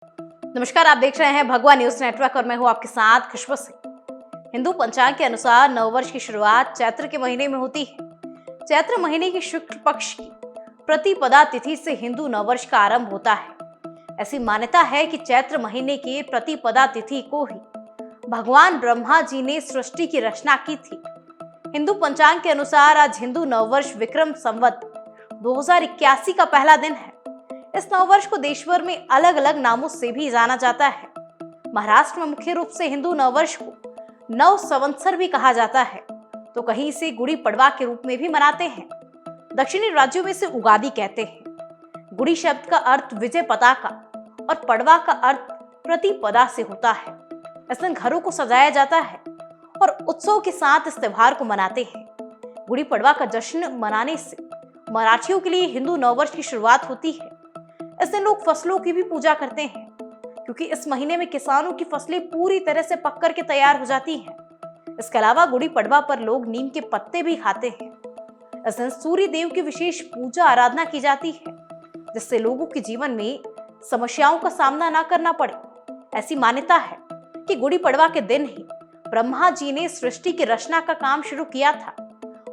नमस्कार, आप देख रहे हैं भगवा न्यूज नेटवर्क और मैं हूं आपके साथ खुशबू सिंह। हिंदू पंचांग के अनुसार नववर्ष की शुरुआत चैत्र के महीने में होती है। चैत्र महीने की शुक्ल पक्ष की प्रतिपदा तिथि से हिंदू नववर्ष का आरंभ होता है। ऐसी मान्यता है कि चैत्र महीने की प्रतिपदा तिथि को ही भगवान ब्रह्मा जी ने सृष्टि की रचना की थी। हिंदू पंचांग के अनुसार आज हिंदू नववर्ष विक्रम संवत 2081 का पहला दिन है। इस नववर्ष को देश भर में अलग अलग नामों से भी जाना जाता है। महाराष्ट्र में मुख्य रूप से हिंदू नववर्ष को नव संवत्सर भी कहा जाता है, तो कहीं इसे गुड़ी पड़वा के रूप में भी मनाते हैं। दक्षिणी राज्यों में इसे उगादि कहते हैं। गुड़ी शब्द का अर्थ विजय पताका और पड़वा का अर्थ प्रतिपदा से होता है। इस दिन घरों को सजाया जाता है और उत्सव के साथ इस त्योहार को मनाते हैं। गुड़ी पड़वा का जश्न मनाने से मराठियों के लिए हिंदू नववर्ष की शुरुआत होती है। इस दिन लोग फसलों की भी पूजा करते हैं, क्योंकि इस महीने में किसानों की फसलें पूरी तरह से पक कर के तैयार हो जाती हैं। इसके अलावा गुड़ी पड़वा पर लोग नीम के पत्ते भी खाते हैं। इस दिन सूर्य देव की विशेष पूजा आराधना की जाती है, जिससे लोगों के जीवन में समस्याओं का सामना न करना पड़े। ऐसी मान्यता है कि गुड़ी पड़वा के दिन ही ब्रह्मा जी ने सृष्टि की रचना का काम शुरू किया था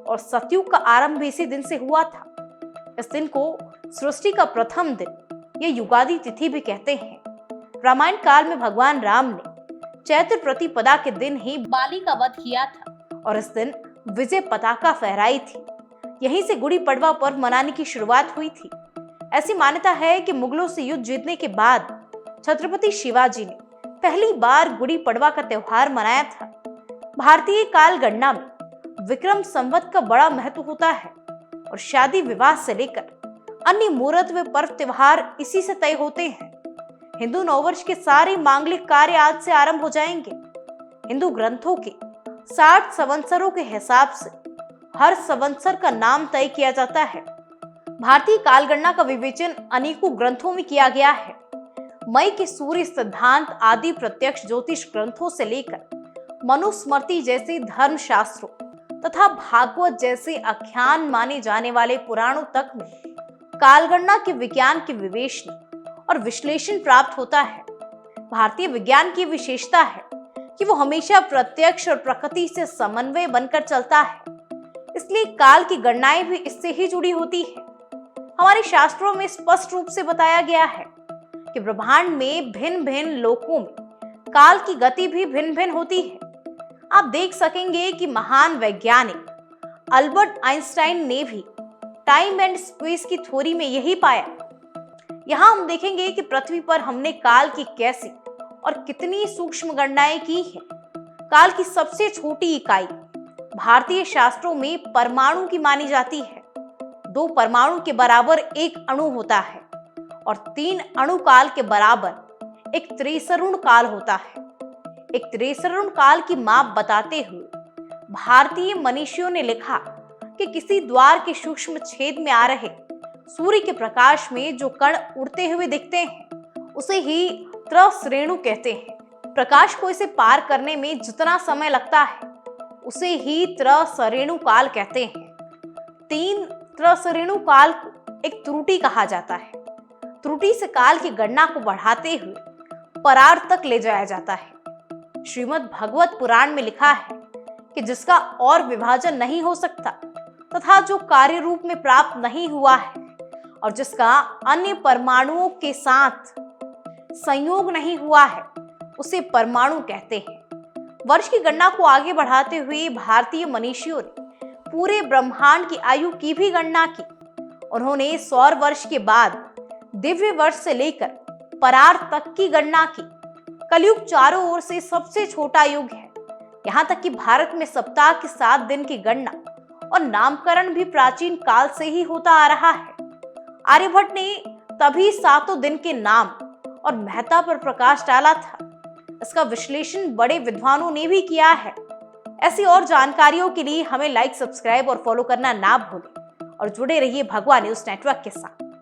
और सतयुग का आरंभ इसी दिन से हुआ था। इस दिन को सृष्टि का प्रथम दिन ये युगादि तिथि भी कहते हैं। रामायण काल में भगवान राम ने चैत्र प्रतिपदा के दिन ही बाली का वध किया था और इस दिन विजय पताका फहराई थी। यहीं से गुड़ी पड़वा पर्व मनाने की शुरुआत हुई थी। ऐसी मान्यता है कि मुगलों से युद्ध जीतने के बाद छत्रपति शिवाजी ने पहली बार गुड़ी पड़वा का त्योहार मनाया था। भारतीय काल गणना में विक्रम संवत का बड़ा महत्व होता है और शादी विवाह से लेकर अन्य मुहूर्त व पर्व त्योहार इसी से तय होते हैं। हिंदू नववर्ष के सारे मांगलिक कार्य आज से आरंभ हो जाएंगे। हिंदू ग्रंथों के 60 संवत्सरों के हिसाब से हर संवत्सर का नाम तय किया जाता है। भारतीय कालगणना का विवेचन अनेकों ग्रंथों में किया गया है। मई के सूर्य सिद्धांत आदि प्रत्यक्ष ज्योतिष ग्रंथों से लेकर मनुस्मृति जैसे धर्म शास्त्रों तथा भागवत जैसे आख्यान माने जाने वाले पुराणों तक में कालगणना के विज्ञान के विवेचन और विश्लेषण प्राप्त होता है। भारतीय विज्ञान की विशेषता है कि वो हमेशा प्रत्यक्ष और प्रकृति से समन्वय बनकर चलता है, इसलिए काल की गणनाएं भी इससे ही जुड़ी होती है। हमारे शास्त्रों में स्पष्ट रूप से बताया गया है कि ब्रह्मांड में भिन्न भिन्न लोकों में काल की गति भी भिन्न भिन्न होती है। आप देख सकेंगे कि महान वैज्ञानिक अल्बर्ट आइंस्टाइन ने भी टाइम एंड स्पेस की थ्योरी में यही पाया। यहाँ हम देखेंगे कि पृथ्वी पर हमने काल की कैसी और कितनी सूक्ष्म गणनाएं की है। काल की सबसे छोटी इकाई भारतीय शास्त्रों में परमाणु की मानी जाती है। 2 परमाणु के बराबर एक अणु होता है और 3 अणु काल के बराबर एक त्रिसरण काल होता है। एक त्रिसरण काल की माप बताते हुए भारतीय मनीषियों ने लिखा कि किसी द्वार के सूक्ष्म छेद में आ रहे सूर्य के प्रकाश में जो कण उड़ते हुए दिखते हैं उसे ही त्रसरेणु कहते हैं। प्रकाश को इसे पार करने में जितना समय लगता है उसे ही त्रसरेणु काल कहते हैं। 3 त्रसरेणु काल को एक त्रुटि कहा जाता है। त्रुटि से काल की गणना को बढ़ाते हुए परार तक ले जाया जाता है। श्रीमद् भागवत पुराण में लिखा है कि जिसका और विभाजन नहीं हो सकता तथा जो कार्य रूप में प्राप्त नहीं हुआ है और जिसका अन्य परमाणुओं के साथ संयोग नहीं हुआ है उसे परमाणु कहते हैं। वर्ष की गणना को आगे बढ़ाते हुए भारतीय मनीषियों ने पूरे ब्रह्मांड की आयु की भी गणना की। उन्होंने सौर वर्ष के बाद दिव्य वर्ष से लेकर परार तक की गणना की। कलयुग चारों ओर से सबसे छोटा युग है। यहाँ तक कि भारत में सप्ताह के 7 दिन की गणना और नामकरण भी प्राचीन काल से ही होता आ रहा है। आर्यभट्ट ने तभी 7 दिन के नाम और महत्ता पर प्रकाश डाला था। इसका विश्लेषण बड़े विद्वानों ने भी किया है। ऐसी और जानकारियों के लिए हमें लाइक, सब्सक्राइब और फॉलो करना ना भूलें और जुड़े रहिए भगवा न्यूज नेटवर्क के साथ।